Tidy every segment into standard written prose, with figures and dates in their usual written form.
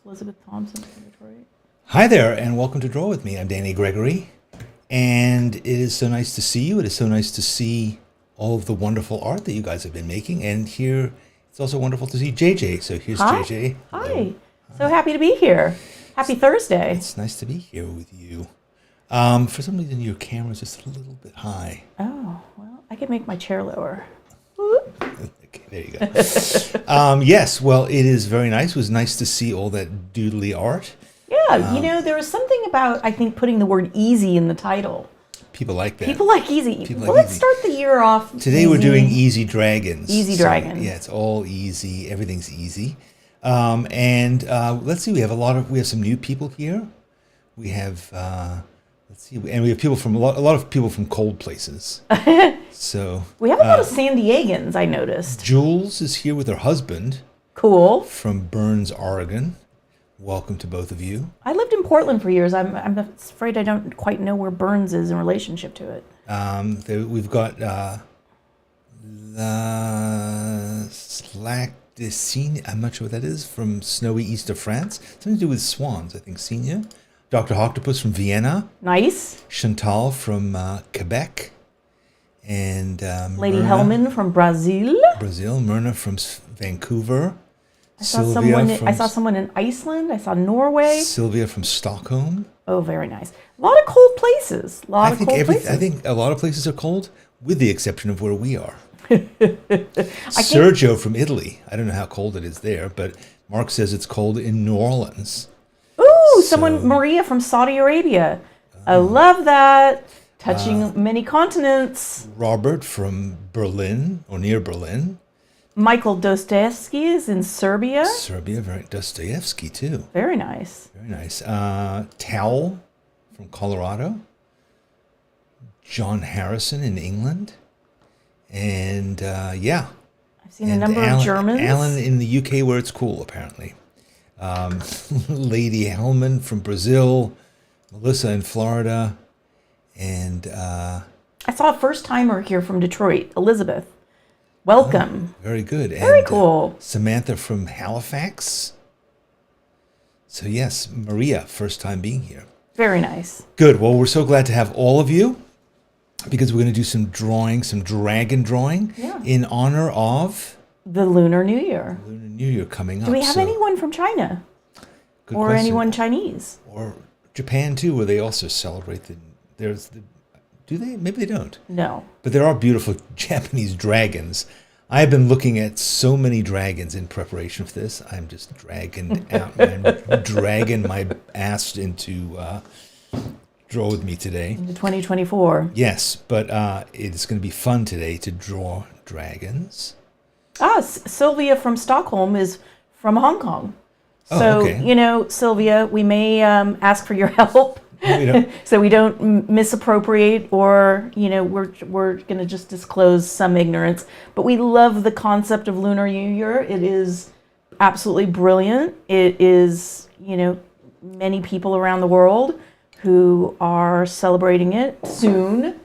Elizabeth Thompson from Detroit. Hi there, and welcome to Draw With Me. I'm Danny Gregory, and it is so nice to see you. It is so nice to see all of the wonderful art that you guys have been making, and here it's also wonderful to see JJ. So here's JJ. Hi. So happy to be here. Happy Thursday. It's nice to be here with you. For some reason, your camera's just a little bit high. Oh, well, I can make my chair lower. Okay, there you go. Yes, well, it is very nice. It was nice to see all that doodly art. Yeah, there was something about, I think, putting the word easy in the title. People like that. People like easy. People Well, like let's easy. start the year off Today easy. we're doing Easy Dragons. Easy Dragons. Yeah, it's all easy. Everything's easy. Let's see. We have some new people here. We have let's see, and we have people from a lot of people from cold places. So We have a lot of San Diegans, I noticed. Jules is here with her husband Cool. from Burns, Oregon. Welcome to both of you. I lived in Portland for years. I'm afraid I don't quite know where Burns is in relationship to it. We've got Slacticine, I'm not sure what that is, from snowy east of France. Something to do with swans, I think. Senior. Dr. Octopus from Vienna. Nice. Chantal from Quebec. And Lady Myrna, Hellman from Brazil. Brazil. Myrna from Vancouver. I saw someone in Iceland. I saw Norway. Sylvia from Stockholm. Oh, very nice. A lot of cold places. I think a lot of places are cold, with the exception of where we are. Sergio from Italy. I don't know how cold it is there, but Mark says it's cold in New Orleans. Ooh, Maria from Saudi Arabia. I love that. Touching many continents. Robert from Berlin, or near Berlin. Michael Dostoevsky is in Serbia. Serbia, very Dostoevsky too. Very nice. Very nice. Towel from Colorado. John Harrison in England. And I've seen a number of Germans. Alan in the UK where it's cool, apparently. Lady Hellman from Brazil. Melissa in Florida. And I saw a first-timer here from Detroit, Elizabeth. Welcome. Very good. Very cool. Samantha from Halifax. So yes, Maria, first time being here. Very nice. Good. Well, we're so glad to have all of you because we're going to do some drawing, some dragon drawing in honor of the Lunar New Year. Lunar New Year coming up. Do we have anyone from China? Good or question. anyone Chinese? Or Japan too, where they also celebrate do they? Maybe they don't. No. But there are beautiful Japanese dragons. I've been looking at so many dragons in preparation for this. I'm just dragging my ass into Draw With Me today. Into 2024. Yes, but it's going to be fun today to draw dragons. Sylvia from Stockholm is from Hong Kong. So, okay. Sylvia, we may ask for your help. No, so we don't misappropriate or, we're going to just disclose some ignorance. But we love the concept of Lunar New Year. It is absolutely brilliant. It is, many people around the world who are celebrating it soon.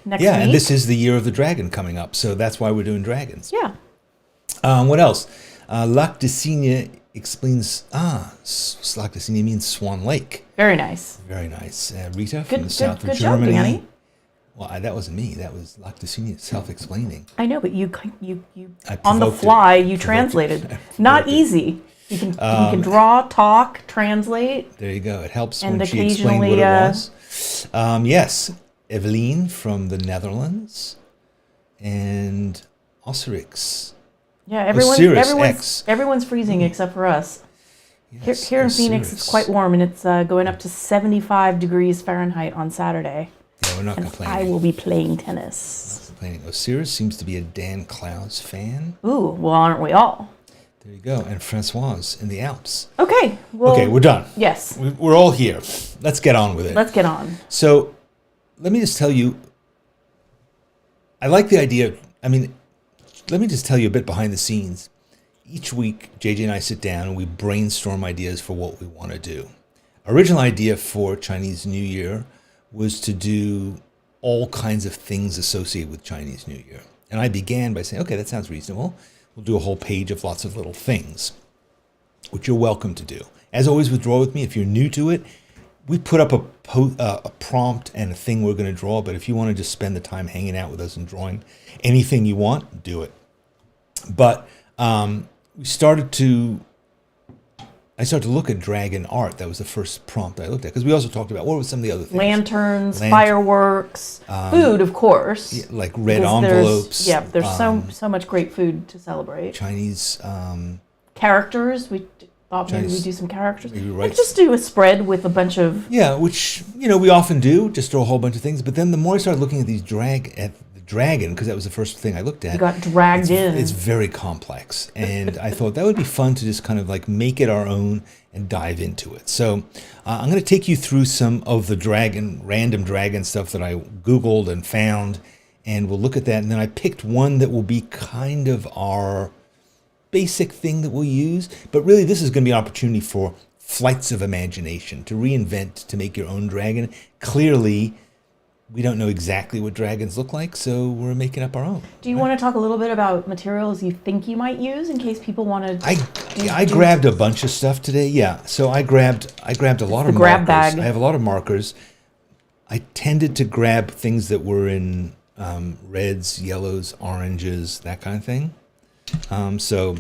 Next week. And this is the year of the dragon coming up. So that's why we're doing dragons. Yeah. What else? Lac de Cygne explains, Lac de Cygne means Swan Lake. Very nice. Very nice. Rita from the south of good Germany. Job, Danny. Well, that wasn't me. That was Lac de Cygne self-explaining. I know, but you on the fly, you translated. Not easy. You can draw, talk, translate. There you go. It helps and when she explained what it was. Yes, Evelien from the Netherlands. And Osirix. Yeah, everyone's freezing except for us. Yes, here in Phoenix, it's quite warm, and it's going up to 75 degrees Fahrenheit on Saturday. Yeah, we're not complaining. I will be playing tennis. Osiris seems to be a Dan Clowes fan. Ooh, well, aren't we all? There you go. And Francoise in the Alps. Okay. Well, okay, we're done. Yes. We're all here. Let's get on with it. Let's get on. So let me just tell you, I like the idea. Let me just tell you a bit behind the scenes. Each week, JJ and I sit down and we brainstorm ideas for what we want to do. Original idea for Chinese New Year was to do all kinds of things associated with Chinese New Year. And I began by saying, okay, that sounds reasonable. We'll do a whole page of lots of little things. which you're welcome to do. As always with Draw With Me, if you're new to it, we put up a prompt and a thing we're going to draw, but if you want to just spend the time hanging out with us and drawing anything you want, do it. But I started to look at dragon art. That was the first prompt I looked at, because we also talked about what were some of the other things. Lanterns, fireworks, food, of course. Yeah, like red Because envelopes. There's so much great food to celebrate. Chinese. Characters. We thought maybe Chinese- we'd do some characters. maybe Like write just do a spread with a bunch of. Yeah, which we often do, just draw a whole bunch of things. But then the more I started looking at the dragon, because that was the first thing I looked at. You got dragged in. It's very complex, and I thought that would be fun to just kind of like make it our own and dive into it. So I'm going to take you through some of the random dragon stuff that I Googled and found, and we'll look at that. And then I picked one that will be kind of our basic thing that we'll use, but really this is going to be an opportunity for flights of imagination, to reinvent, to make your own dragon. Clearly, we don't know exactly what dragons look like, so we're making up our own. Do you want to talk a little bit about materials you think you might use in case people want to? I grabbed a bunch of stuff today. Yeah, so I grabbed a lot of grab markers. bag. I have a lot of markers. I tended to grab things that were in reds, yellows, oranges, that kind of thing. So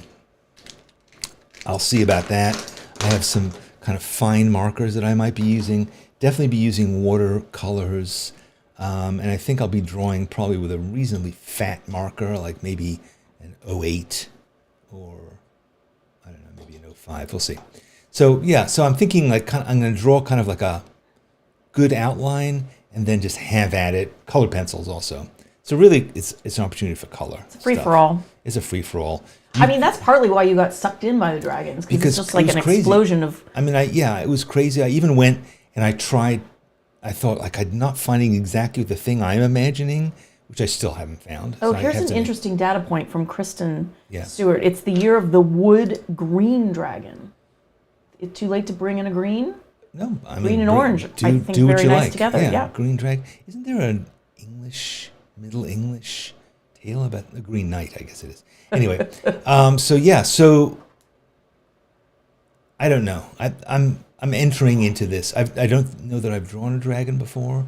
I'll see about that. I have some kind of fine markers that I might be using. Definitely be using watercolors. And I think I'll be drawing probably with a reasonably fat marker, like maybe an 08 or, I don't know, maybe an 05. We'll see. So, yeah, so I'm thinking like I'm going to draw kind of like a good outline and then just have at it. Colored pencils also. So really, it's an opportunity for color. It's a free-for-all. It's a free-for-all. I mean, that's partly why you got sucked in by the dragons, because it's just like an explosion of. I mean, it was crazy. I even went and I tried. I thought like I'm not finding exactly the thing I'm imagining, which I still haven't found. Oh, So I here's have an to- interesting data point from Kristen Yeah. Stewart. It's the year of the wood green dragon. It's too late to bring in a green? No, I mean Green and orange, I think do what very you nice like. together, yeah. Green dragon. Isn't there an Middle English tale about the Green Knight? I guess it is. Anyway, so I don't know. I'm entering into this. I don't know that I've drawn a dragon before,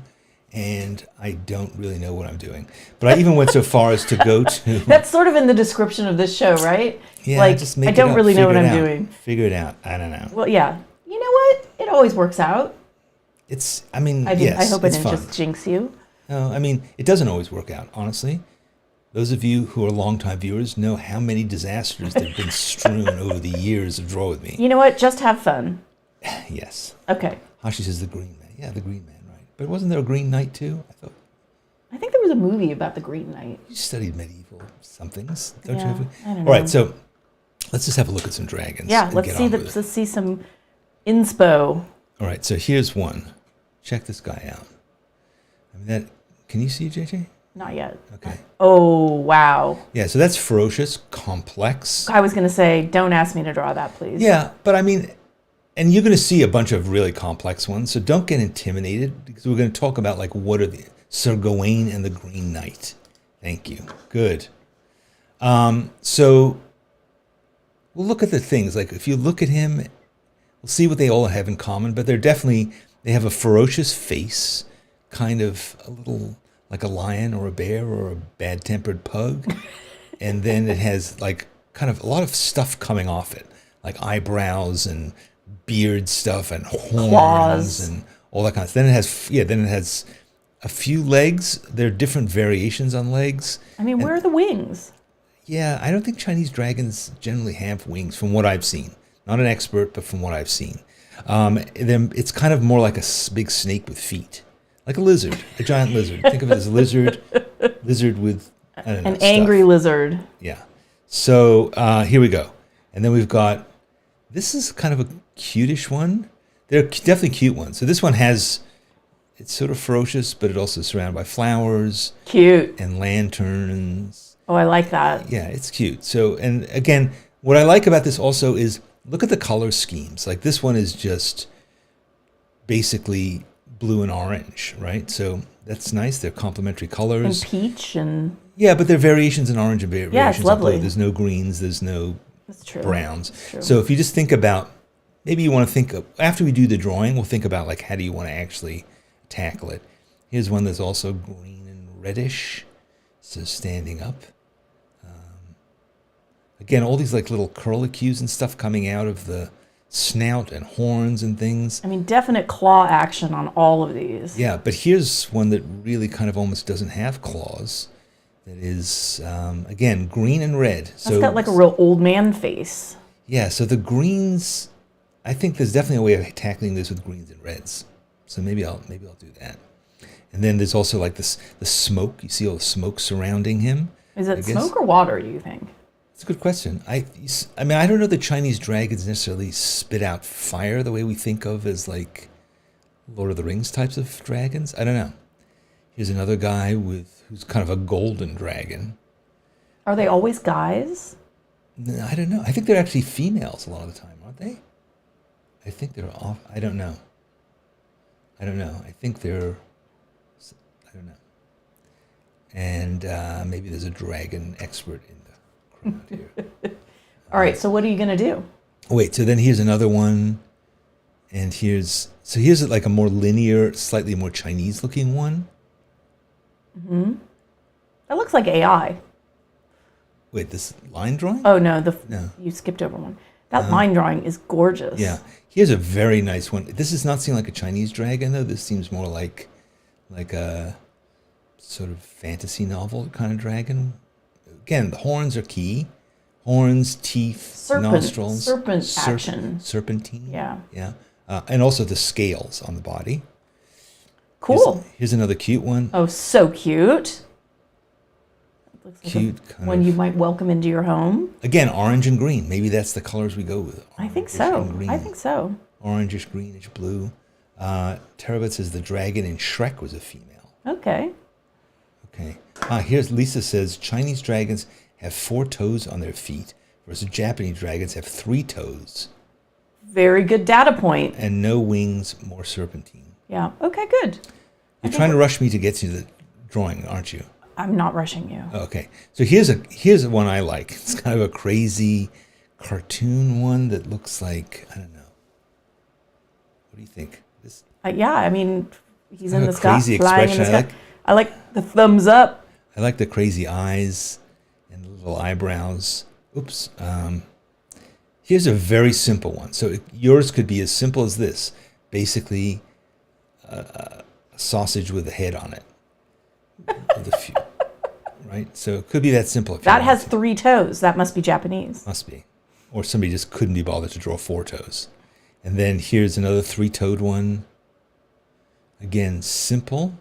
and I don't really know what I'm doing. But I even went so far as to go to. That's sort of in the description of this show, right? Yeah, like, just make I it don't up, really know what figure I'm it out. doing. Figure it out. I don't know. Well, yeah. You know what? It always works out. It's. I mean, I yes, hope I it's didn't fun. just jinx you. No, I mean, it doesn't always work out, honestly. Those of you who are longtime viewers know how many disasters have been strewn over the years of Draw With Me. You know what? Just have fun. Yes. Okay. Hashi says the Green Man. Yeah, the Green Man, right. But wasn't there a Green Knight, too? I thought I think there was a movie about the Green Knight. you studied medieval somethings, don't Yeah, you? I don't All right, know. so let's just have a look at some dragons. Yeah, and let's get see on with it. let's see some inspo. All right, so here's one. Check this guy out. I mean, that. Can you see it, JJ? Not yet. Okay. Oh, wow. Yeah, so that's ferocious, complex. I was going to say, don't ask me to draw that, please. Yeah, but I mean, and you're going to see a bunch of really complex ones, so don't get intimidated, because we're going to talk about, like, what are the Sir Gawain and the Green Knight. Thank you. Good. So we'll look at the things. Like, if you look at him, we'll see what they all have in common, but they have a ferocious face, kind of a little like a lion or a bear or a bad-tempered pug. And then it has, like, kind of a lot of stuff coming off it, like eyebrows and beard stuff and horns Claws. and all that kind of stuff. Then it has a few legs. There are different variations on legs. I mean, where are the wings? Yeah, I don't think Chinese dragons generally have wings, from what I've seen. Not an expert, but from what I've seen. Then it's kind of more like a big snake with feet, like a lizard, a giant lizard. Think of it as a lizard with I don't know, An angry lizard. Yeah. So here we go, and then we've got. This is kind of a cutish one. They're definitely cute ones. So this one it's sort of ferocious, but it also is surrounded by flowers Cute. and lanterns. Oh, I like that. Yeah, it's cute. So, and again, what I like about this also is look at the color schemes. Like this one is just basically blue and orange, right? So that's nice. They're complementary And colors. peach and Yeah, but they're variations in orange and variations in lovely. blue. There's no greens. There's no That's true. browns. That's true. So if you just think about, maybe you want to think of, after we do the drawing, we'll think about like how do you want to actually tackle it. Here's one that's also green and reddish, so standing up. Again, all these like little curlicues and stuff coming out of the snout and horns and things. I mean, definite claw action on all of these. Yeah, but here's one that really kind of almost doesn't have claws. That is, again, green and red. That's got like a real old man face. Yeah, so the greens, I think there's definitely a way of tackling this with greens and reds. So maybe I'll do that. And then there's also like this, the smoke. You see all the smoke surrounding him. Is it smoke or water, do you think? That's a good question. I mean, I don't know that Chinese dragons necessarily spit out fire the way we think of as like Lord of the Rings types of dragons. I don't know. Here's another guy who's kind of a golden dragon. Are they always guys? No, I don't know. I think they're actually females a lot of the time, aren't they? I think they're off. I don't know. I think they're. I don't know. And maybe there's a dragon expert in the crowd here. All right. So what are you gonna do? Wait. So then here's another one, and here's like a more linear, slightly more Chinese-looking one. Mm-hmm. That looks like AI. Wait, this line drawing? Oh no, No. You skipped over one. That line drawing is gorgeous. Yeah. Here's a very nice one. This does not seem like a Chinese dragon though. This seems more like a sort of fantasy novel kind of dragon. Again, the horns are key. Horns, teeth, nostrils. Serpent action. Serpentine. Yeah. Yeah. And also the scales on the body. Cool. Here's another cute one. Oh, so cute. Looks like Cute. one you might welcome into your home. Again, orange and green. Maybe that's the colors we go with. I think so. Green. I think so. Orangish, greenish, blue. Terabit says the dragon in Shrek was a female. Okay. Okay. Here's Lisa says Chinese dragons have 4 toes on their feet, versus Japanese dragons have 3 toes. Very good data point. And no wings, more serpentine. Yeah. Okay, good. You're trying to rush me to get to the drawing, aren't you? I'm not rushing you. Okay. So here's one I like. It's kind of a crazy cartoon one that looks like, I don't know. What do you think? This Yeah, I mean, he's in kind the of a sky, crazy flying in the expression. sky. I like the thumbs up. I like the crazy eyes and the little eyebrows. Oops. Here's a very simple one. So yours could be as simple as this. Basically, a sausage with a head on it. With a few, right? So it could be that simple. If That has 3 toes. That must be Japanese. Must be. Or somebody just couldn't be bothered to draw 4 toes. And then here's another 3-toed one. Again, simple.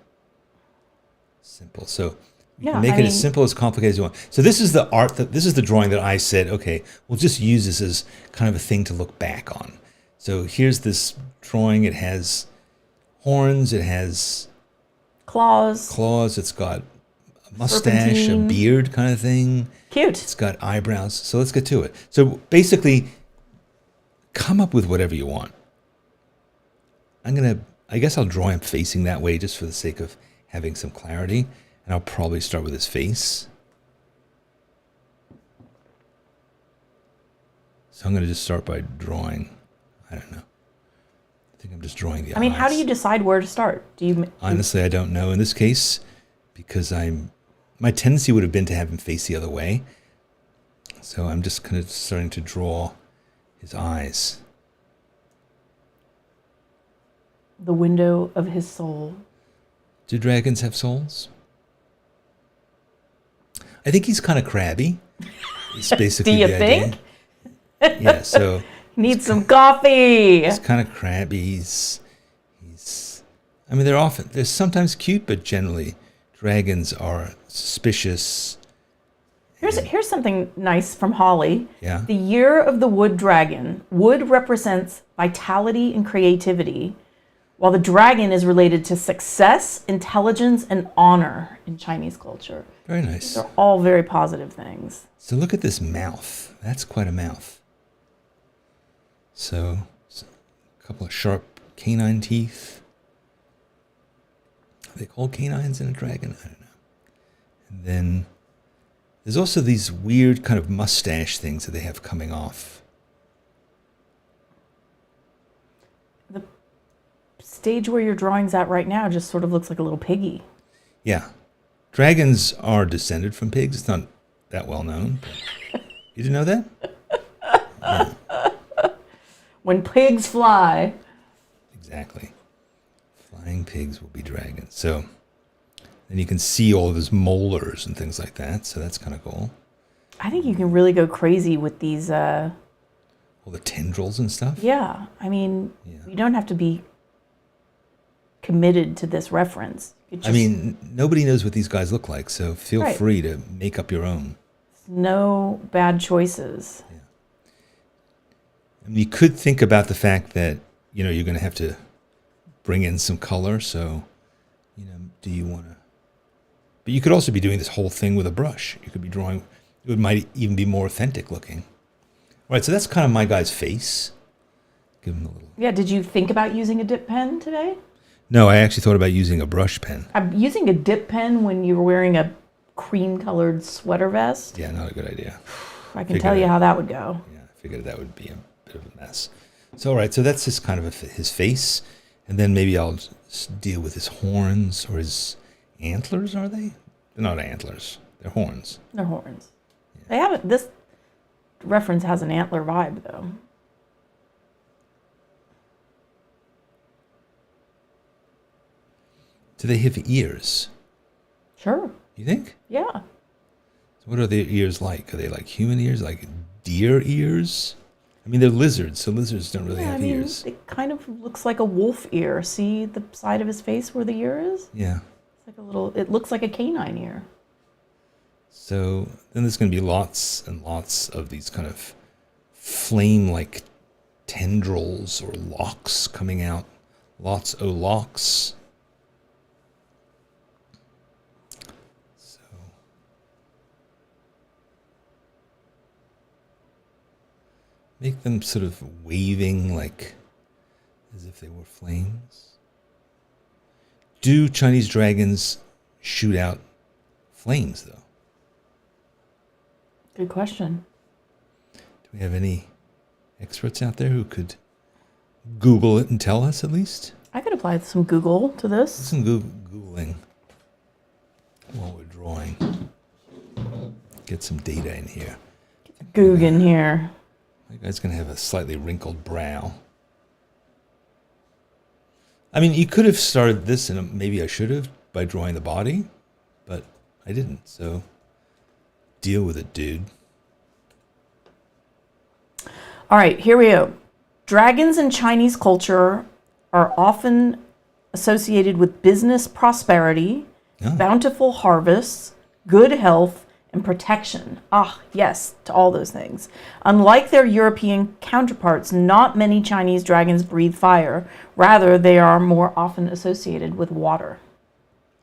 Simple. So you can make it as simple as complicated as you want. So this is the art this is the drawing that I said, okay, we'll just use this as kind of a thing to look back on. So here's this drawing. It has horns, it has claws, it's got a mustache, Serpentine. a beard kind of thing. Cute. It's got eyebrows. So let's get to it. So basically, come up with whatever you want. I guess I'll draw him facing that way just for the sake of having some clarity. And I'll probably start with his face. So I'm going to just start by drawing, I don't know. I think I'm just drawing the eyes. I mean, how do you decide where to start? Honestly, I don't know in this case, because my tendency would have been to have him face the other way. So I'm just kind of starting to draw his eyes. The window of his soul. Do dragons have souls? I think he's kind of crabby. It's basically Do you the think? idea. Yeah, so Need some coffee. he's kind of crabby. I mean, they're sometimes cute, but generally dragons are suspicious. Here's something nice from Holly. Yeah. The year of the wood dragon. Wood represents vitality and creativity, while the dragon is related to success, intelligence, and honor in Chinese culture. Very nice. They're all very positive things. So look at this mouth. That's quite a mouth. So a couple of sharp canine teeth. Are they called canines in a dragon? I don't know. And then There's also these weird kind of mustache things that they have coming off. The stage where your drawing's at right now just sort of looks like a little piggy. Yeah. Dragons are descended from pigs. It's not that well known. You didn't know that? Yeah, When pigs fly. exactly. Flying pigs will be dragons. So then you can see all of his molars and things like that. So that's kind of cool. I think you can really go crazy with these. All the tendrils and stuff. Yeah, I mean, Yeah. you don't have to be committed to this reference. I mean, nobody knows what these guys look like, so feel Right. free to make up your own. No bad choices. I mean, you could think about the fact that, you're going to have to bring in some color. So, do you want to? But you could also be doing this whole thing with a brush. You could be drawing. It might even be more authentic looking. All right, so that's kind of my guy's face. Give him a little. Yeah, did you think about using a dip pen today? No, I actually thought about using a brush pen. I'm using a dip pen when you were wearing a cream-colored sweater vest. Yeah, not a good idea. I can tell you how that would go. Yeah, I figured that would be a bit of a mess. So, all right, so that's just kind of his face. And then maybe I'll just deal with his horns or his antlers, are they? They're not antlers. They're horns. They're horns. They haven't. This reference has an antler vibe, though. Do they have ears? Sure. You think? Yeah. So what are their ears like? Are they like human ears, like deer ears? I mean, they're lizards, so lizards don't really have ears. It kind of looks like a wolf ear. See the side of his face where the ear is? Yeah. It's like a little. It looks like a canine ear. So then there's going to be lots and lots of these kind of flame-like tendrils or locks coming out. Lots of locks. So make them sort of waving like as if they were flames. Do Chinese dragons shoot out flames, though? Good question. Do we have any experts out there who could Google it and tell us at least? I could apply some Google to this. Some Googling while we're drawing. Get some data in here. Guggen here. My guy's going to have a slightly wrinkled brow. I mean, you could have started this, and maybe I should have, by drawing the body, but I didn't, so deal with it, dude. All right, here we go. Dragons in Chinese culture are often associated with business prosperity, bountiful harvests, good health, and protection. Ah, yes, to all those things. Unlike their European counterparts, not many Chinese dragons breathe fire. Rather, they are more often associated with water.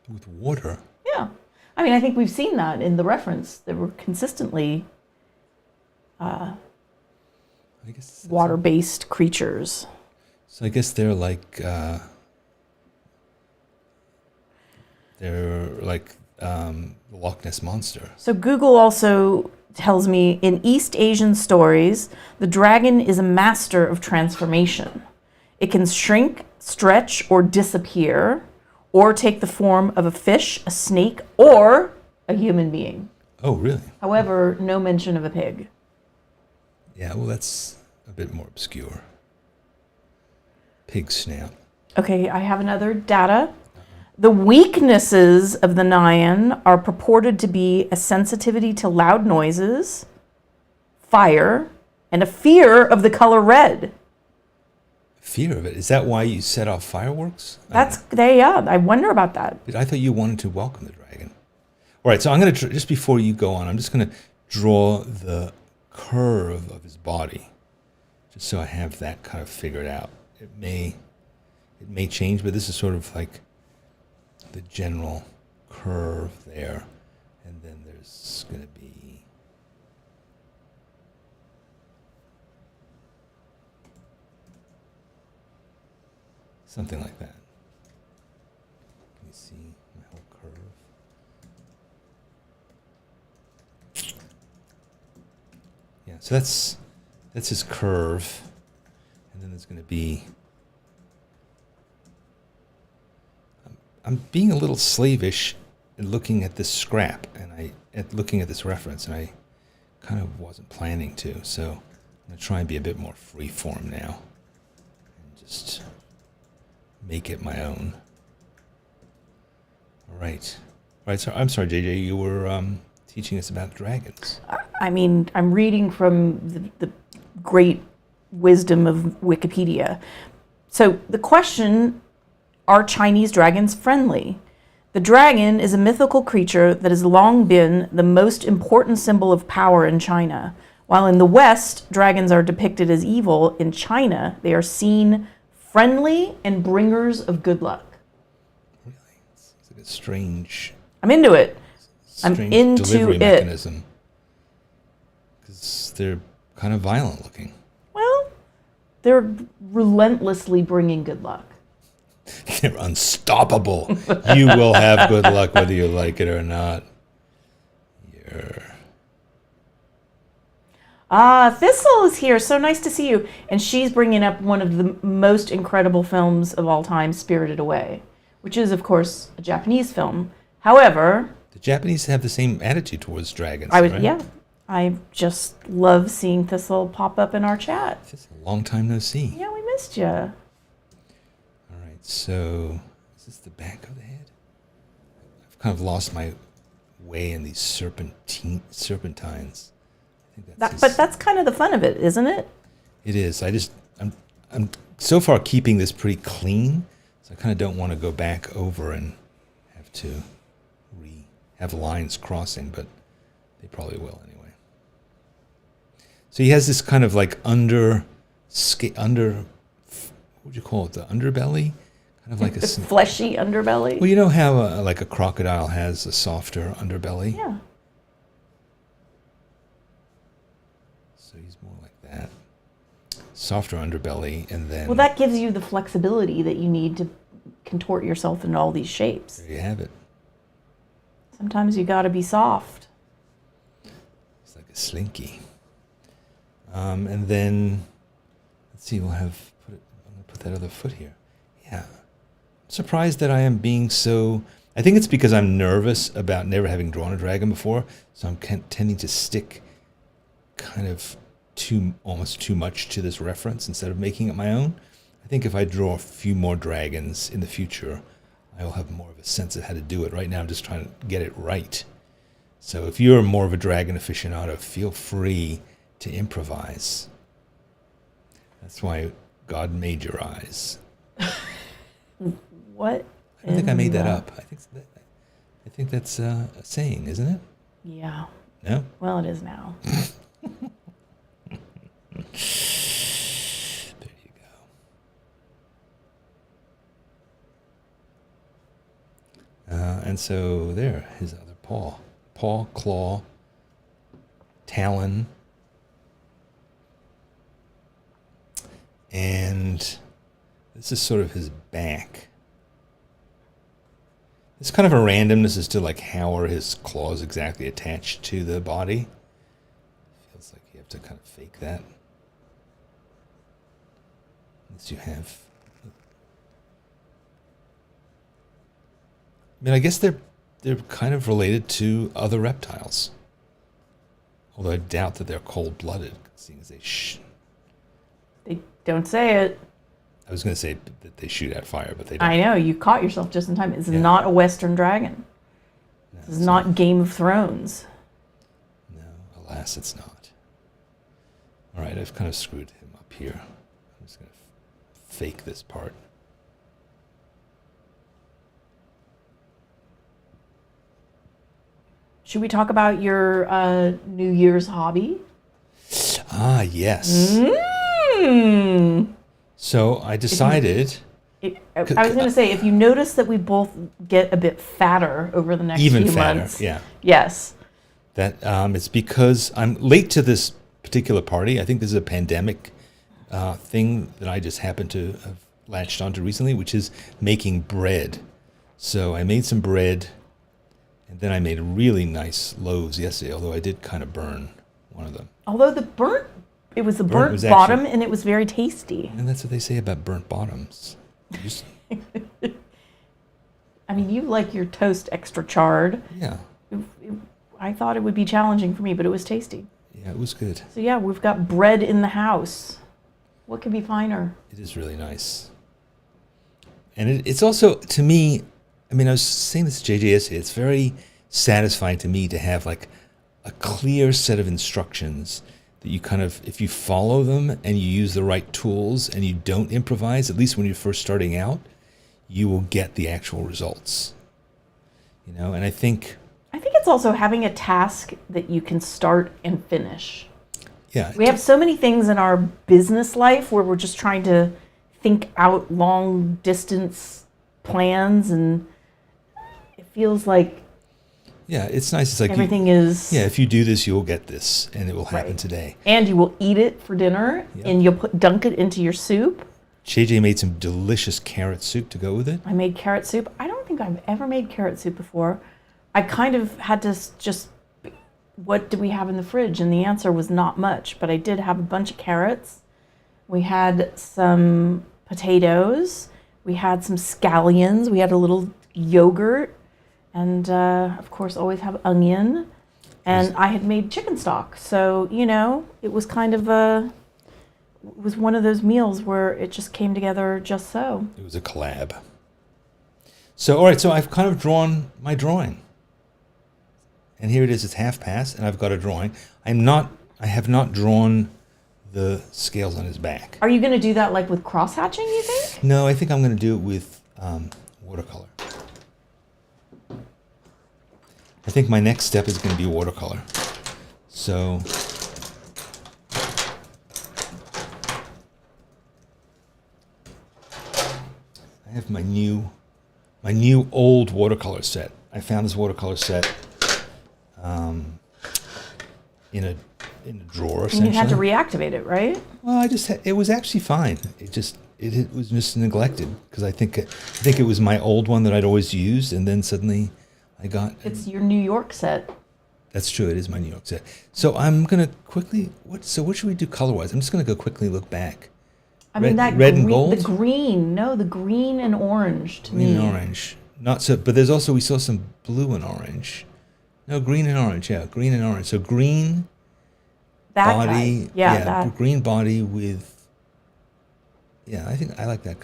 With water? Yeah. I mean, I think we've seen that in the reference. They were consistently I guess that's water-based creatures. So I guess they're like the Loch Ness Monster. So Google also tells me in East Asian stories, the dragon is a master of transformation. It can shrink, stretch, or disappear, or take the form of a fish, a snake, or a human being. Oh, really? However, no mention of a pig. Yeah, well, that's a bit more obscure. Pig snout. Okay, I have another data. The weaknesses of the Nyan are purported to be a sensitivity to loud noises, fire, and a fear of the color red. Fear of it. Is that why you set off fireworks? I wonder about that. I thought you wanted to welcome the dragon. All right, so I'm going to, just before you go on, I'm just going to draw the curve of his body, just so I have that kind of figured out. It may change, but this is sort of like the general curve there, and then there's going to be something like that. Can you see my whole curve? Yeah, so that's his curve. And then there's going to be... I'm being a little slavish in looking at this scrap and looking at this reference, and I kind of wasn't planning to. So I'm going to try and be a bit more free form now and just make it my own. All right. So I'm sorry, JJ, you were teaching us about dragons. I mean, I'm reading from the great wisdom of Wikipedia. So the question, are Chinese dragons friendly? The dragon is a mythical creature that has long been the most important symbol of power in China. While in the West, dragons are depicted as evil, in China, they are seen friendly and bringers of good luck. Really? It's like a strange... I'm into it. I'm into delivery it. mechanism. Because they're kind of violent looking. Well, they're relentlessly bringing good luck. They're unstoppable. You will have good luck whether you like it or not. Thistle is here. So nice to see you. And she's bringing up one of the most incredible films of all time, Spirited Away, which is, of course, a Japanese film. However... The Japanese have the same attitude towards dragons, right? Yeah. I just love seeing Thistle pop up in our chat. It's a long time no see. Yeah, we missed you. All right, so is this the back of the head? I've kind of lost my way in these serpentines. I think But that's kind of the fun of it, isn't it? It is. I'm so far keeping this pretty clean, so I kind of don't want to go back over and have to have lines crossing, but they probably will anyway. So he has this kind of like what would you call it? The underbelly, kind of like a fleshy underbelly. Well, you know how like a crocodile has a softer underbelly. Yeah. So he's more like that, softer underbelly, and then. Well, that gives you the flexibility that you need to contort yourself into all these shapes. There you have it. Sometimes you got to be soft. It's like a slinky. And then, let's see, I'm going to put that other foot here. Yeah. I'm surprised that I am being so, I think it's because I'm nervous about never having drawn a dragon before, so I'm tending to stick kind of almost too much to this reference instead of making it my own. I think if I draw a few more dragons in the future, I will have more of a sense of how to do it. Right now, I'm just trying to get it right. So if you're more of a dragon aficionado, feel free to improvise. That's why God made your eyes. What? I don't think I made that up. I think that's a saying, isn't it? Yeah. No? Well, it is now. There you go. And so there, his other paw. Paw, claw, talon. And this is sort of his back. It's kind of a randomness as to like how are his claws exactly attached to the body. Feels like you have to kind of fake that. Unless you have. I mean, I guess they're kind of related to other reptiles. Although I doubt that they're cold-blooded, seeing as They don't say it. I was going to say that they shoot at fire, but they don't. I know, you caught yourself just in time. It's not a Western dragon. No, This is not Game of Thrones. No, alas, it's not. All right, I've kind of screwed him up here. I'm just going to fake this part. Should we talk about your New Year's hobby? Ah, yes. So I decided... I was going to say, if you notice that we both get a bit fatter over the next even few fatter, months. yeah. Yes. That it's because I'm late to this particular party. I think this is a pandemic thing that I just happened to have latched onto recently, which is making bread. So I made some bread, and then I made really nice loaves yesterday, although I did kind of burn one of them. Although it was the burnt was bottom, actually- and it was very tasty. And that's what they say about burnt bottoms. I mean, you like your toast extra charred. Yeah. I thought it would be challenging for me, but it was tasty. Yeah, it was good. So yeah, we've got bread in the house. What could be finer? It is really nice. And it's also, to me, I mean, I was saying this to JJ yesterday, it's very satisfying to me to have like a clear set of instructions that you kind of, if you follow them and you use the right tools and you don't improvise, at least when you're first starting out, you will get the actual results. You know, and I think it's also having a task that you can start and finish. Yeah. We have so many things in our business life where we're just trying to think out long distance plans, and it feels like Yeah, it's nice. It's like everything is... Yeah, if you do this, you'll get this, and it will happen Right. today. And you will eat it for dinner, Yep. and you'll dunk it into your soup. JJ made some delicious carrot soup to go with it. I made carrot soup. I don't think I've ever made carrot soup before. I kind of had to just, what do we have in the fridge? And the answer was not much, but I did have a bunch of carrots. We had some potatoes. We had some scallions. We had a little yogurt. And of course, always have onion. And I had made chicken stock. So, you know, it was kind of it was one of those meals where it just came together just so. It was a collab. So, all right, so I've kind of drawn my drawing. And here it is, it's half past, and I've got a drawing. I have not drawn the scales on his back. Are you going to do that like with cross-hatching, you think? No, I think I'm going to do it with watercolor. I think my next step is going to be watercolor. So I have my new old watercolor set. I found this watercolor set in a drawer, essentially. And you had to reactivate it, right? Well, it was actually fine. It was just neglected because I think it was my old one that I'd always used, and then suddenly I got. It's your New York set. That's true. It is my New York set. So I'm gonna quickly. What should we do color-wise? I'm just gonna go quickly look back. I mean, that red and green, gold. the green. No, the green and orange to Green me. and orange. Not so, but there's also we saw some blue and orange. No, green and orange. Yeah, green and orange. So green That body. guy. Yeah, that. green body with. Yeah, I think I like that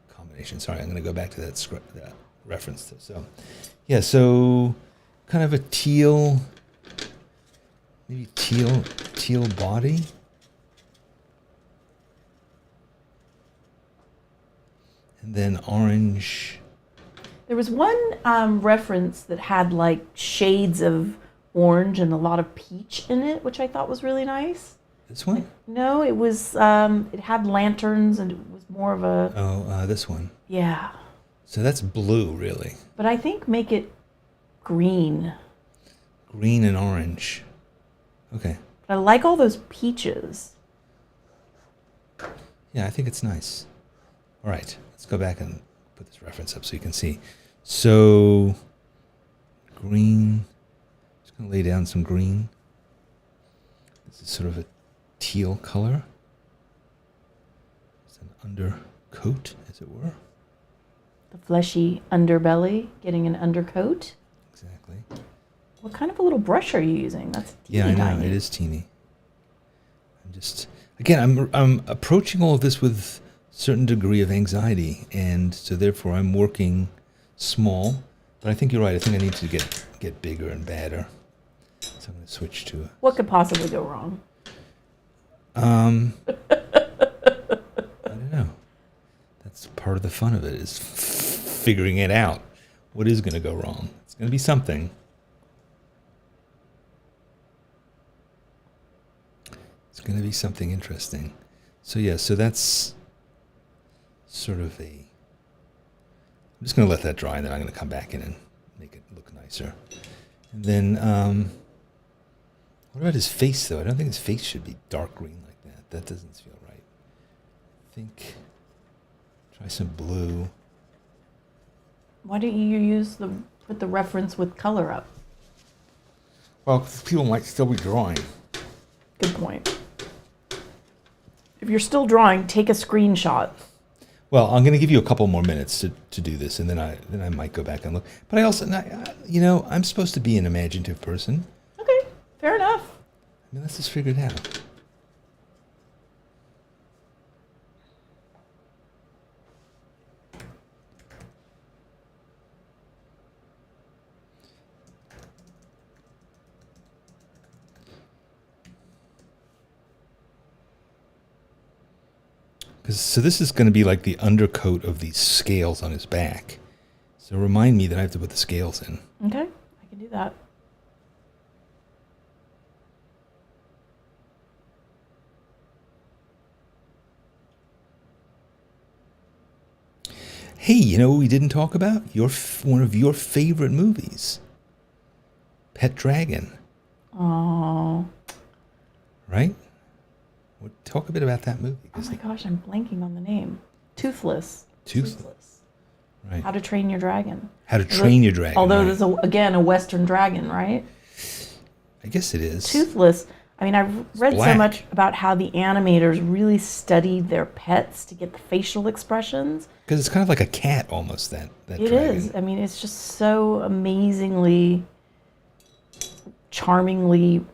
combination. Sorry, I'm going to go back to that script, that reference. So, yeah, so kind of a teal, maybe teal body. And then orange. There was one reference that had like shades of orange and a lot of peach in it, which I thought was really nice. This one? No, it was, it had lanterns and it was more of a... Oh, this one. Yeah. So that's blue, really. But I think make it green. Green and orange. Okay. But I like all those peaches. Yeah, I think it's nice. All right, let's go back and put this reference up so you can see. So, green. Just going to lay down some green. This is sort of a teal color. It's an undercoat, as it were. The fleshy underbelly, getting an undercoat. Exactly. What kind of a little brush are you using? That's teeny Yeah, I know. tiny. It is teeny. I'm just, again, I'm approaching all of this with certain degree of anxiety, and so therefore I'm working small. But I think you're right. I think I need to get bigger and badder. So I'm going to switch to a... What could possibly go wrong? I don't know. That's part of the fun of it, is figuring it out. What is going to go wrong? It's going to be something. It's going to be something interesting. So yeah, so that's sort of a... I'm just going to let that dry, and then I'm going to come back in and make it look nicer. And then, what about his face, though? I don't think his face should be dark green like that. That doesn't feel right. I think, try some blue. Why don't you put the reference with color up? Well, 'cause people might still be drawing. Good point. If you're still drawing, take a screenshot. Well, I'm going to give you a couple more minutes to do this, and then I might go back and look. But I also, I'm supposed to be an imaginative person. Okay, fair enough. I mean, let's just figure it out. So this is going to be like the undercoat of these scales on his back. So remind me that I have to put the scales in. Okay, I can do that. Hey, you know what we didn't talk about? One of your favorite movies, Pet Dragon. Oh. Right? Well, talk a bit about that movie. Oh my gosh, I'm blanking on the name. Toothless. Toothless. Right. How to Train Your Dragon. How to Train Your Dragon. Although right. there's, again, a Western dragon, right? I guess it is. Toothless. I mean, I've read so much about how the animators really studied their pets to get the facial expressions. Because it's kind of like a cat almost, that It dragon. is. I mean, it's just so amazingly, charmingly,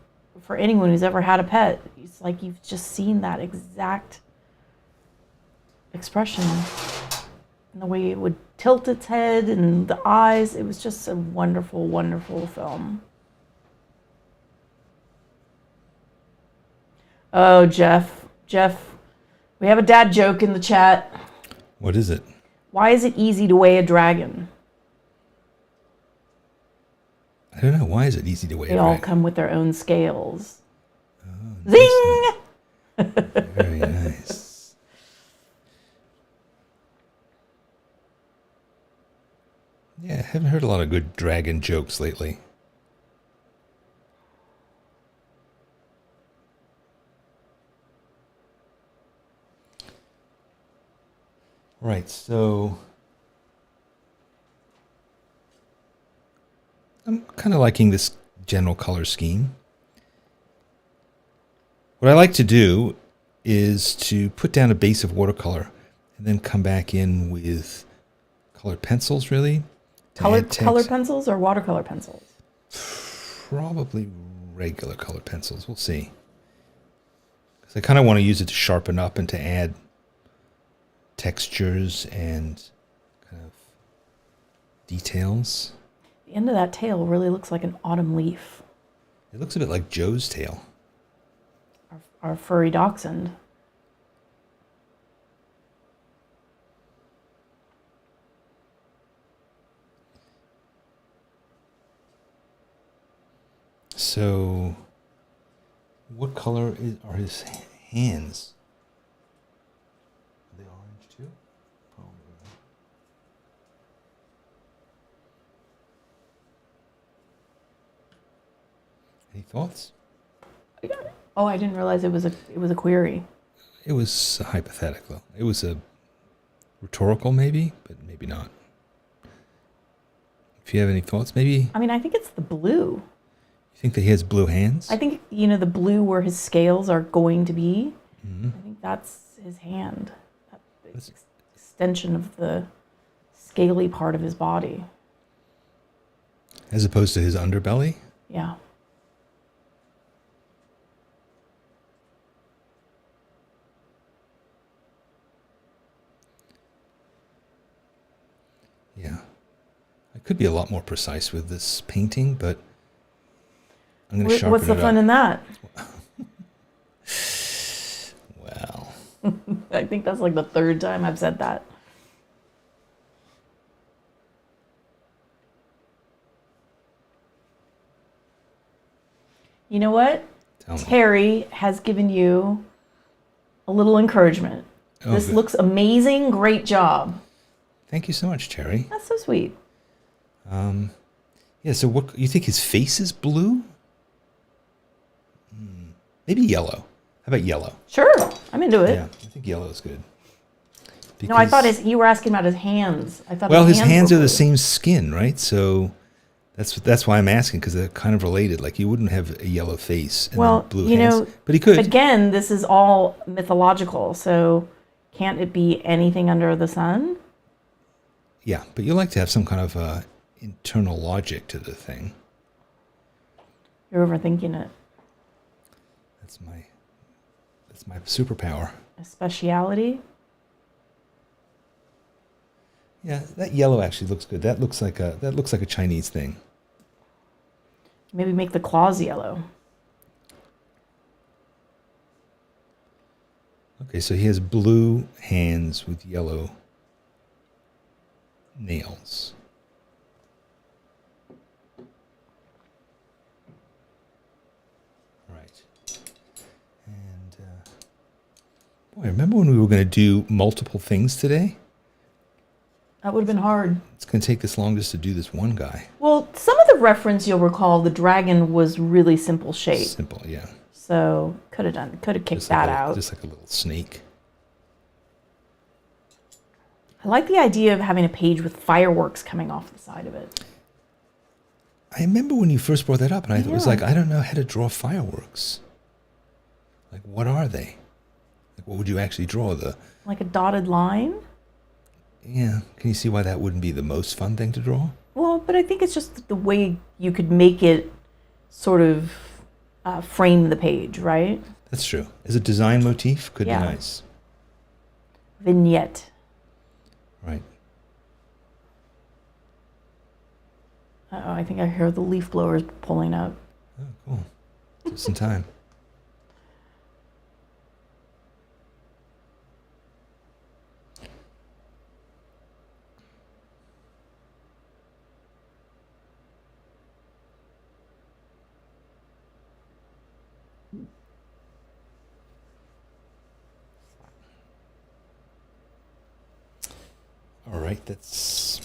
for anyone who's ever had a pet, it's like you've just seen that exact expression. And the way it would tilt its head and the eyes. It was just a wonderful, wonderful film. Oh, Jeff, we have a dad joke in the chat. What is it? Why is it easy to weigh a dragon? I don't know. Why is it easy to weigh They a all dragon? come with their own scales. Oh, Zing! Very nice. Yeah, I haven't heard a lot of good dragon jokes lately. Right, so I'm kind of liking this general color scheme. What I like to do is to put down a base of watercolor and then come back in with colored pencils, really. Colored pencils or watercolor pencils? Probably regular colored pencils. We'll see. Because I kind of want to use it to sharpen up and to add textures and kind of details. The end of that tail really looks like an autumn leaf. It looks a bit like Joe's tail. Our furry dachshund. So, what color are his hands? Are they orange too? Probably. Any thoughts? Oh, I didn't realize it was a query. It was hypothetical. It was a rhetorical, maybe, but maybe not. If you have any thoughts, maybe. I mean, I think it's the blue. You think that he has blue hands? I think, the blue where his scales are going to be. Mm-hmm. I think that's his hand. That's extension of the scaly part of his body. As opposed to his underbelly? Yeah. Yeah. I could be a lot more precise with this painting, but I'm going to sharpen it up. What's the fun in that? Well. I think that's like the third time I've said that. You know what? Tell me. Terry has given you a little encouragement. Oh, This good. looks amazing. Great job. Thank you so much, Terry. That's so sweet. Yeah, so what you think his face is blue? Maybe yellow. How about yellow? Sure. I'm into it. Yeah, I think yellow is good. No, I thought Because- you were asking about his hands. I thought Well, his hands were are the blue. same skin, right? So That's why I'm asking, because they're kind of related. Like you wouldn't have a yellow face and Well, then blue you hands, know, but he could. again, this is all mythological, so can't it be anything under the sun? Yeah, but you like to have some kind of internal logic to the thing. You're overthinking it. That's my superpower. A speciality? Yeah, that yellow actually looks good. That looks like a Chinese thing. Maybe make the claws yellow. Okay, so he has blue hands with yellow nails. Right. And boy, remember when we were going to do multiple things today? That would have been hard. It's going to take this long just to do this one guy. Well, some of the reference you'll recall, the dragon was really simple shape. Simple, yeah. So could have kicked Just that like out. Just like a little snake. I like the idea of having a page with fireworks coming off the side of it. I remember when you first brought that up, and I was Yeah. like, I don't know how to draw fireworks. Like, what are they? Like, what would you actually draw? Like a dotted line? Yeah. Can you see why that wouldn't be the most fun thing to draw? Well, but I think it's just the way you could make it sort of frame the page, right? That's true. As a design motif, could Yeah. be nice. Vignette. Right. Uh-oh, I think I hear the leaf blowers pulling up. Oh, cool. Just in time. All right, that's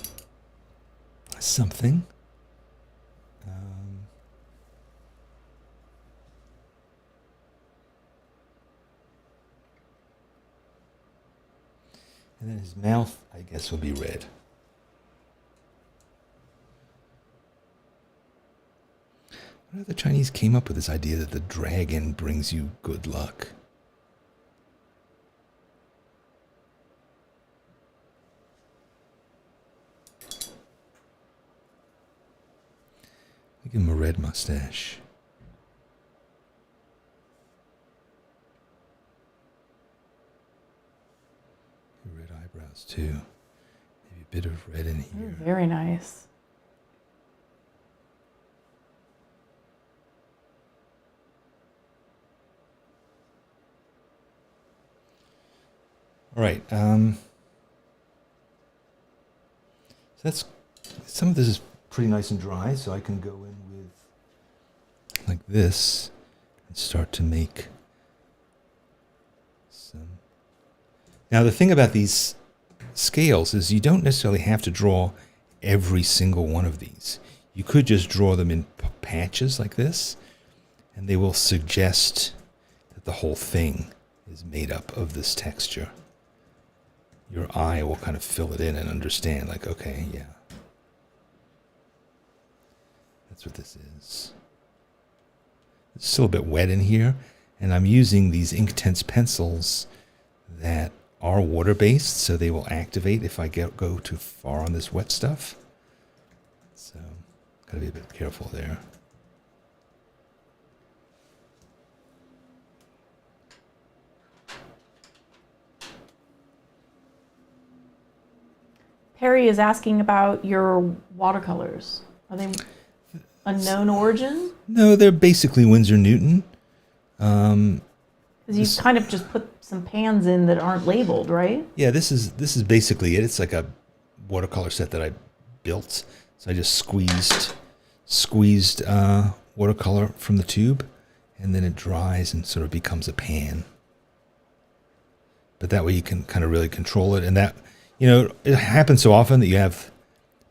something. And then his mouth, I guess, will be red. I wonder if the Chinese came up with this idea that the dragon brings you good luck. Give him a red mustache. Red eyebrows too. Maybe a bit of red in here. Very nice. All right. So that's some of this is pretty nice and dry, so I can go in with like this and start to make some. Now the thing about these scales is you don't necessarily have to draw every single one of these. You could just draw them in patches like this, and they will suggest that the whole thing is made up of this texture. Your eye will kind of fill it in and understand, like, okay, yeah. That's what this is. It's still a bit wet in here, and I'm using these Inktense pencils that are water-based, so they will activate if I go too far on this wet stuff. So, gotta be a bit careful there. Perry is asking about your watercolors. Are they unknown origin? No, they're basically Winsor Newton. Because you kind of just put some pans in that aren't labeled, right? Yeah, this is basically it. It's like a watercolor set that I built. So I just squeezed watercolor from the tube, and then it dries and sort of becomes a pan. But that way you can kind of really control it, and that, you know, it happens so often that you have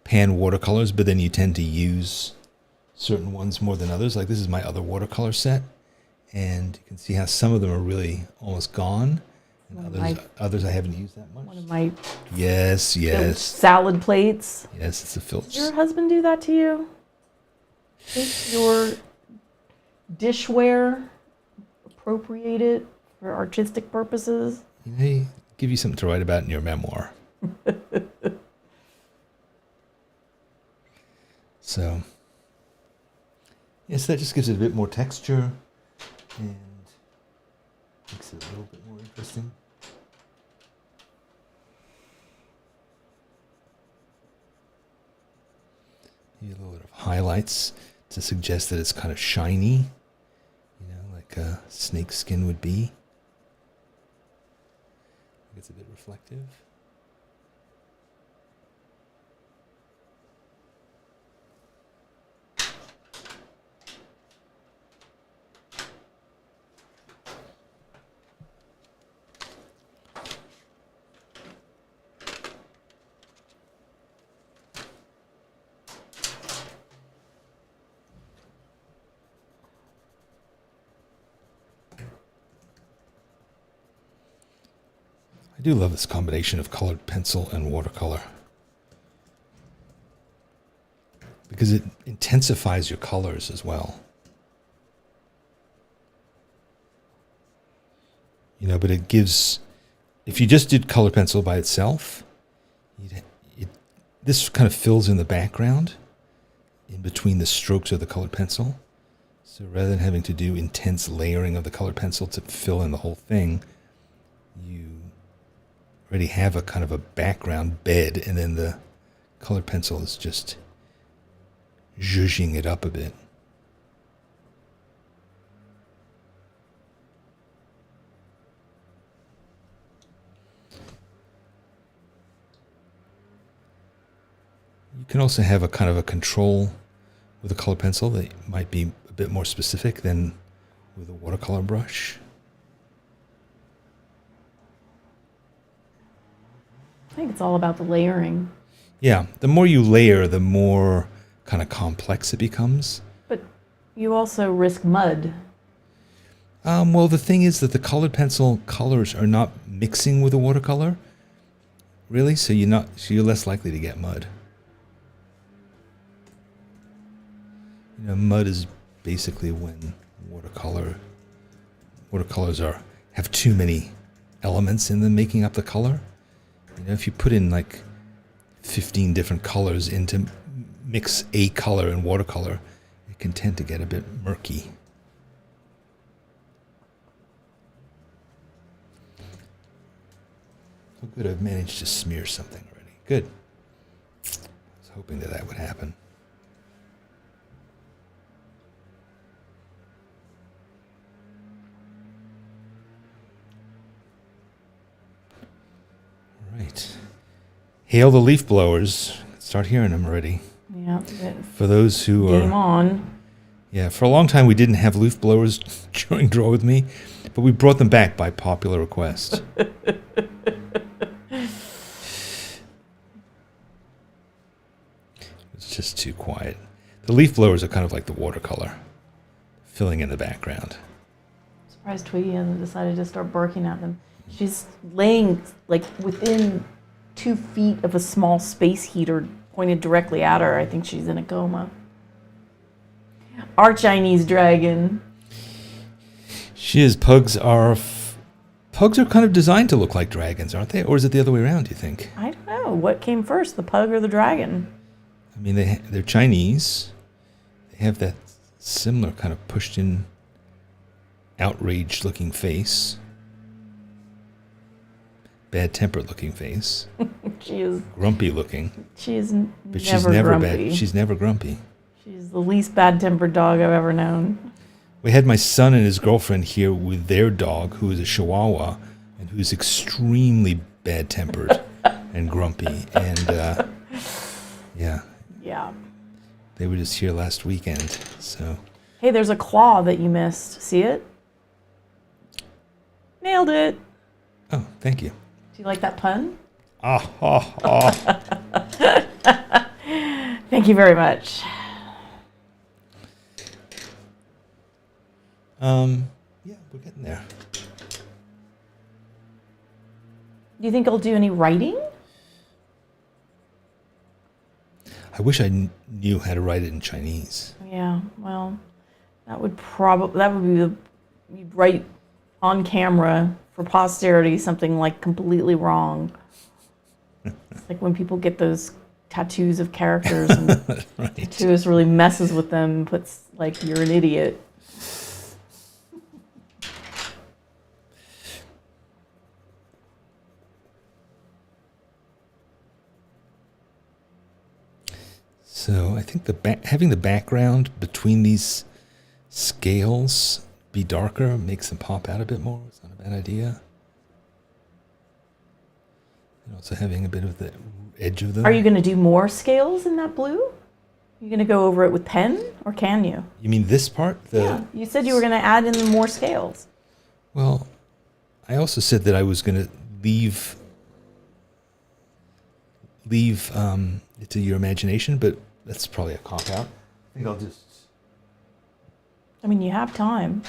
pan watercolors, but then you tend to use certain ones more than others. Like this is my other watercolor set, and you can see how some of them are really almost gone, and others I haven't used that much. One of my Yes. salad plates. Yes, it's a filter. Did your husband do that to you? take your dishware, appropriate it for artistic purposes. Give you something to write about in your memoir. So, yes, that just gives it a bit more texture and makes it a little bit more interesting. Maybe a little bit of highlights to suggest that it's kind of shiny, like a snake skin would be. It's a bit reflective. I do love this combination of colored pencil and watercolor because it intensifies your colors as well. But it gives, if you just did colored pencil by itself, this kind of fills in the background in between the strokes of the colored pencil. So rather than having to do intense layering of the colored pencil to fill in the whole thing, you already have a kind of a background bed, and then the colored pencil is just zhuzhing it up a bit. You can also have a kind of a control with a colored pencil that might be a bit more specific than with a watercolor brush. I think it's all about the layering. Yeah, the more you layer, the more kind of complex it becomes. But you also risk mud. Well, the thing is that the colored pencil colors are not mixing with the watercolor, really, so you're less likely to get mud. Mud is basically when watercolors have too many elements in them making up the color. If you put in like 15 different colors into mix a color in watercolor, it can tend to get a bit murky. Oh, good, I've managed to smear something already. Good. I was hoping that would happen. Right. Hail the leaf blowers. Start hearing them already. Yeah. For those who Game on. Yeah, for a long time we didn't have leaf blowers during Draw With Me, but we brought them back by popular request. It's just too quiet. The leaf blowers are kind of like the watercolor, filling in the background. I'm surprised Twiggy hasn't decided to start barking at them. She's laying like within 2 feet of a small space heater pointed directly at her. I think she's in a coma. Our Chinese dragon. She is. Pugs are kind of designed to look like dragons, aren't they? Or is it the other way around, do you think? I don't know. What came first, the pug or the dragon? I mean, they're Chinese. They have that similar kind of pushed-in, outraged-looking face. Bad-tempered looking face. She is grumpy looking. She is but never she's never grumpy. bad. She's never grumpy. She's the least bad-tempered dog I've ever known. We had my son and his girlfriend here with their dog, who is a Chihuahua, and who's extremely bad-tempered and grumpy. And yeah. They were just here last weekend. So. Hey, there's a claw that you missed. See it? Nailed it. Oh, thank you. Do you like that pun? Thank you very much. Yeah, we're getting there. Do you think I'll do any writing? I wish I knew how to write it in Chinese. Yeah, well, that would be you'd write on camera for posterity something like completely wrong. It's like when people get those tattoos of characters and Right. tattooist really messes with them and puts like you're an idiot. So I think having the background between these scales be darker makes them pop out a bit more. It's not a bad idea. And also having a bit of the edge of them. Are you going to do more scales in that blue? You going to go over it with pen, or can you? You mean this part? Yeah, you said you were going to add in more scales. Well, I also said that I was going to leave it to your imagination, but that's probably a cop-out. I think I'll just... I mean, you have time.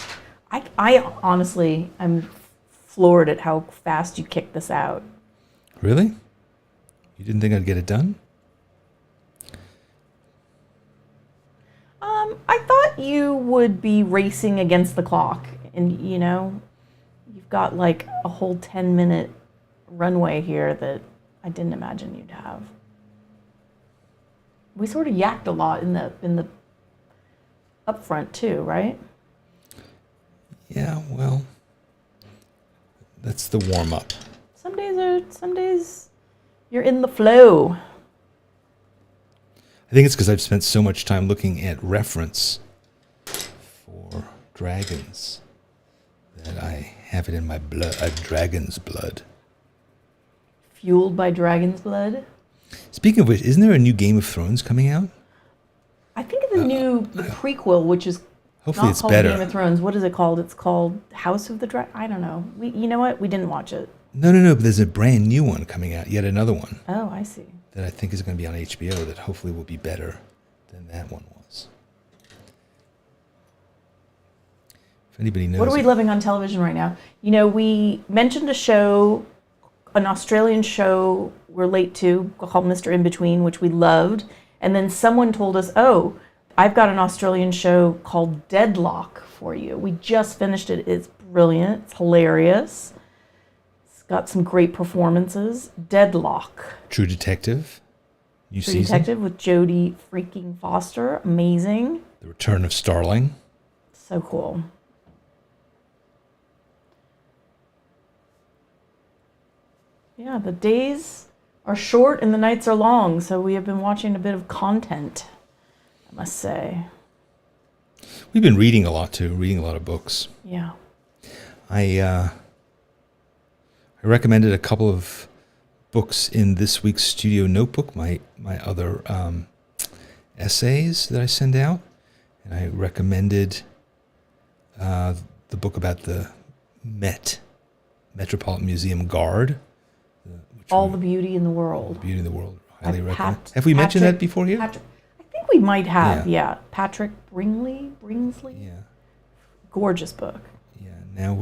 I honestly, I'm floored at how fast you kicked this out. Really? You didn't think I'd get it done? I thought you would be racing against the clock, and you've got like a whole 10-minute runway here that I didn't imagine you'd have. We sort of yacked a lot in the up front too, right? Yeah, well, that's the warm-up. Some days you're in the flow. I think it's because I've spent so much time looking at reference for dragons that I have it in my blood, a dragon's blood. Fueled by dragon's blood. Speaking of which, isn't there a new Game of Thrones coming out? I think the prequel, which is Hopefully not it's called better. Game of Thrones. What is it called? It's called House of the Dragon. I don't know. You know what? We didn't watch it. No, but there's a brand new one coming out, yet another one. Oh, I see. That I think is going to be on HBO that hopefully will be better than that one was. If anybody knows... What are we living on television right now? We mentioned a show, an Australian show we're late to, called Mr. In Between, which we loved. And then someone told us, oh, I've got an Australian show called Deadlock for you. We just finished it. It's brilliant. It's hilarious. It's got some great performances. Deadlock. True Detective. New True season. Detective with Jodie freaking Foster. Amazing. The Return of Starling. So cool. Yeah, the days are short and the nights are long, so we have been watching a bit of content, I must say. We've been reading a lot too, reading a lot of books. Yeah. I recommended a couple of books in this week's Studio Notebook, my other essays that I send out. And I recommended the book about the Metropolitan Museum Guard. All the Beauty in the World. Beauty in the World. Highly By recommend. Have we mentioned that before here? I think we might have, Yeah. yeah. Patrick Bringsley? Yeah. Gorgeous book. Yeah. Now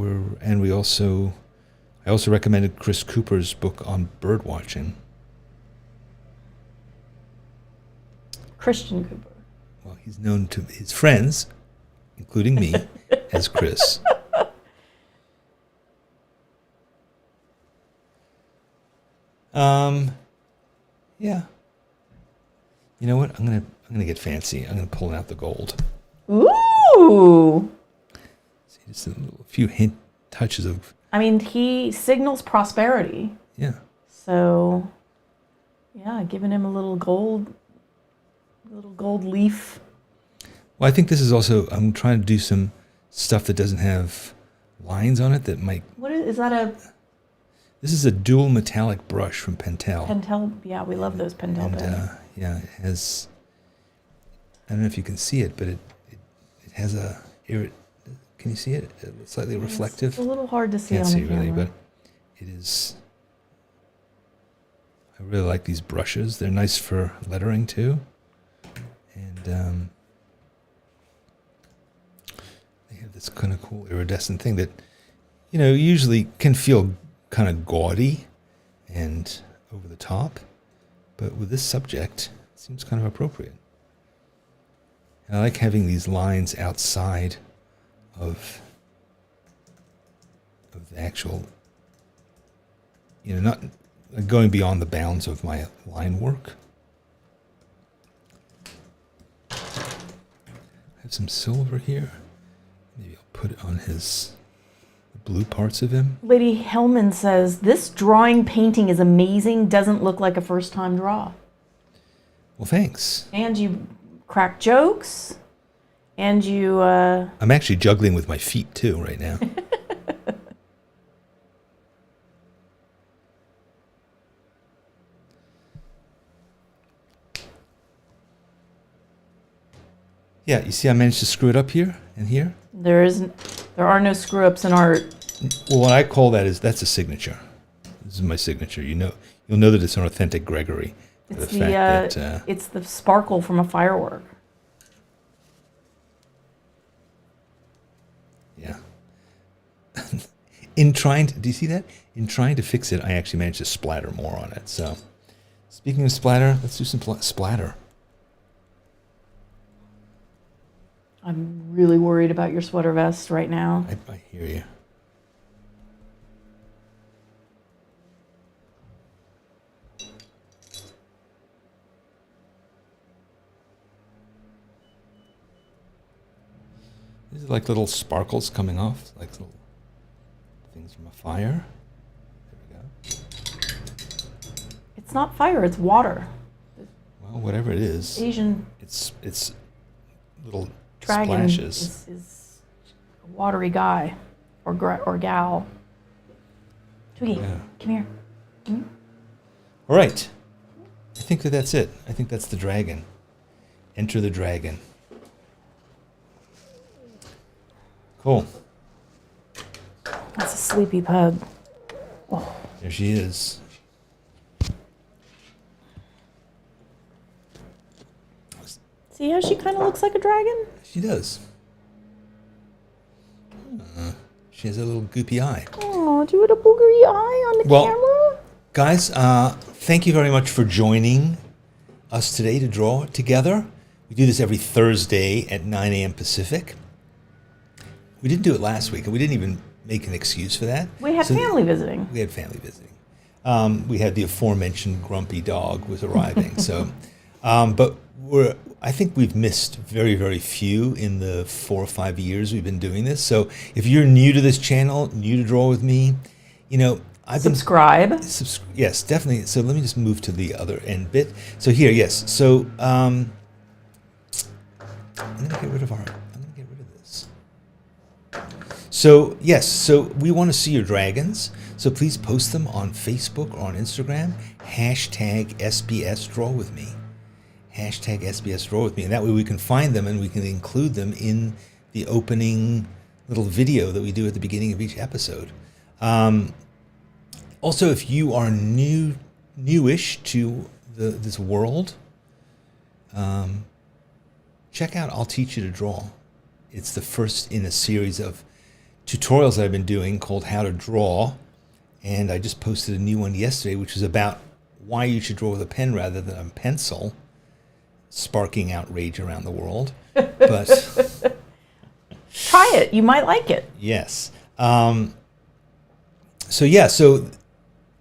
I also recommended Chris Cooper's book on bird watching. Christian Cooper. Well, he's known to his friends, including me, as Chris. Yeah. You know what? I'm gonna get fancy. I'm gonna pull out the gold. Ooh! See, just a few touches of... I mean, he signals prosperity. Yeah. So, yeah, giving him a little gold leaf. Well, I think this is also... I'm trying to do some stuff that doesn't have lines on it that might... What is that a... This is a dual metallic brush from Pentel. Pentel, yeah, we love those Pentel pens. Yeah, it has... I don't know if you can see it, but it has a... Can you see it? It's slightly reflective. It's a little hard to see Can't on see the camera. really, but it is... I really like these brushes. They're nice for lettering too. And they have this kind of cool iridescent thing that, usually can feel kind of gaudy and over the top. But with this subject, seems kind of appropriate. And I like having these lines outside of the actual, not going beyond the bounds of my line work. I have some silver here. Maybe I'll put it on the blue parts of him. Lady Hellman says, this drawing painting is amazing. Doesn't look like a first-time draw. Well, thanks. And you crack jokes. And you... I'm actually juggling with my feet, too, right now. Yeah, you see I managed to screw it up here and here? There are no screw-ups in art. Well, what I call that's a signature. This is my signature. You'll know that it's an authentic Gregory. It's it's the sparkle from a firework. Yeah. Do you see that? In trying to fix it, I actually managed to splatter more on it. So, speaking of splatter, let's do some splatter. I'm really worried about your sweater vest right now. I hear you. These are like little sparkles coming off, like little things from a fire. There we go. It's not fire, it's water. Well, whatever it is. Asian. It's little Dragon splashes. is a watery guy or gal. Twiggy, come here. All right. I think that's it. I think that's the dragon. Enter the dragon. Cool. That's a sleepy pug. Oh. There she is. See how she kind of looks like a dragon? She does. She has a little goopy eye. Oh, do you have a boogery eye on the camera? Guys, thank you very much for joining us today to draw together. We do this every Thursday at 9 a.m. Pacific. We didn't do it last week, and we didn't even make an excuse for that. We had family visiting. We had family visiting. We had the aforementioned grumpy dog was arriving. But I think we've missed very, very few in the 4 or 5 years we've been doing this. So if you're new to this channel, new to Draw With Me, I've been... Subscribe. Yes, definitely. So let me just move to the other end bit. So here, yes. So I'm going to get rid of this. So yes, so we want to see your dragons. So please post them on Facebook or on Instagram. Hashtag SBS Draw With Me. Hashtag SBS Draw With Me. And that way we can find them and we can include them in the opening little video that we do at the beginning of each episode. Also, if you are newish to this world, check out I'll Teach You to Draw. It's the first in a series of tutorials that I've been doing called How to Draw. And I just posted a new one yesterday, which was about why you should draw with a pen rather than a pencil, sparking outrage around the world. But try it. You might like it. Yes. So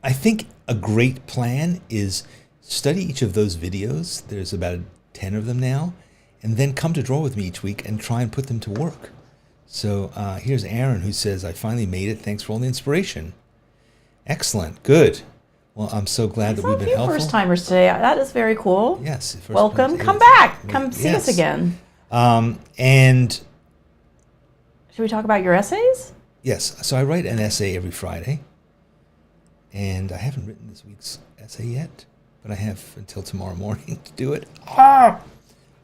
I think a great plan is study each of those videos. There's about 10 of them now. And then come to Draw With Me each week and try and put them to work. So here's Aaron who says, I finally made it. Thanks for all the inspiration. Excellent. Good. Well, I'm so glad that we've been helpful. First timers today. That is very cool. Yes. Welcome. Come back. Come see us again. And should we talk about your essays? Yes. So I write an essay every Friday. And I haven't written this week's essay yet, but I have until tomorrow morning to do it. I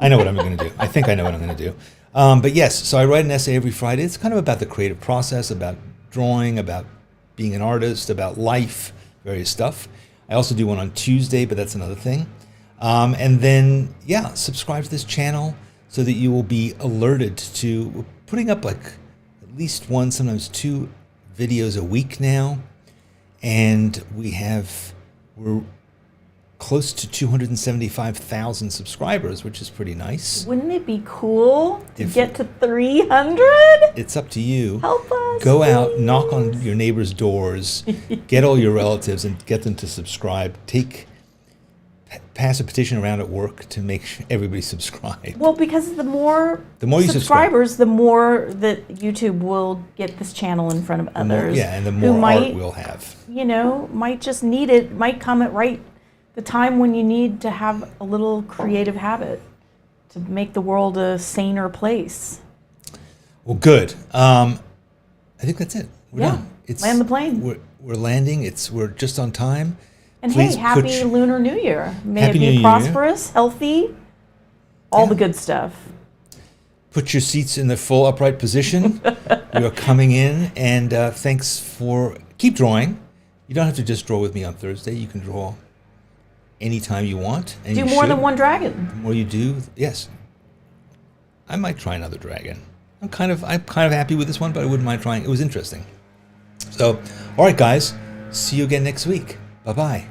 know what I'm going to do. I think I know what I'm going to do. But yes, so I write an essay every Friday. It's kind of about the creative process, about drawing, about being an artist, about life, various stuff. I also do one on Tuesday, but that's another thing. And then, subscribe to this channel so that you will be alerted to putting up like at least one, sometimes 2 videos a week now. And we're close to 275,000 subscribers, which is pretty nice. Wouldn't it be cool to If- get to 300? It's up to you. Help us. Go out, please. knock on your neighbors' doors, get all your relatives and get them to subscribe. Pass a petition around at work to make sure everybody subscribe. Well, because the more you subscribers, the more that YouTube will get this channel in front of others. And the who more might, art we'll have. Might just need it, might come at the time when you need to have a little creative habit to make the world a saner place. Well, good. I think that's it. We're Yeah. done. Land the plane. We're landing. We're just on time. And Please hey, happy Lunar New Year. May Happy it New be Year. prosperous, healthy, all the good stuff. Put your seats in the full upright position. We are coming in, and thanks for keep drawing. You don't have to just draw with me on Thursday. You can draw anytime you want. And Do you more should. than one dragon. The more you do, yes. I might try another dragon. I'm kind of happy with this one, but I wouldn't mind trying. It was interesting. So, all right, guys. See you again next week. Bye-bye.